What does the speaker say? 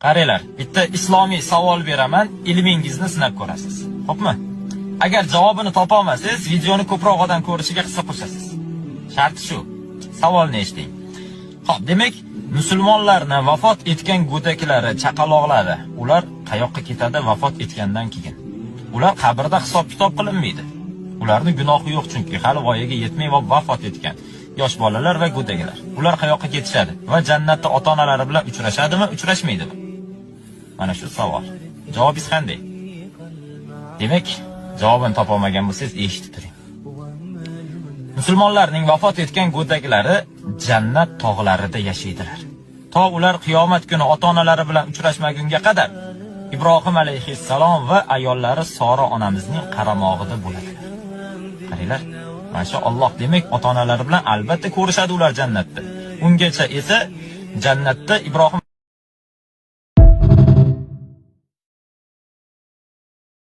Qaranglar, bitta islomiy savol beraman, ilmingizni sinab ko'rasiz. Xo'pmi? Agar javobini topa olmasangiz, videoni ko'proq odam ko'rishiga hissa qo'shasiz. Sharti shu. Savolni eshiting. Xo'p, demak, musulmonlarning vafot etgan go'daklari, chaqaloqlari, ular qayoqqa ketadi vafot etgandan keyin? Ular qabrda hisob-kitob qilinmaydi. Ularning gunohi yo'q, chunki hali voyaga yetmay vafot etgan yosh bolalar va go'daklar. Ular qayoqqa ketishadi va jannatda ota-onalari bilan uchrashadimi, uchrashmaydimi? Mana shu savol. Javobingiz qanday? Demak, javobini topa olmagan bo'lsangiz, eshitib turing. Musulmonlarning vafot etgan go'daklari jannat tog'larida yashaydilar. To ular qiyomat kuni ota-onalari bilan uchrashmagunga qadar Ibrohim alayhissalom va ayollari Sora onamizning qaramog'ida bo'ladilar. Qaranglar, mashalloh, demak ota-onalari bilan albatta ko'rishadi ular jannatda. Ungacha esa jannatda Ibrohim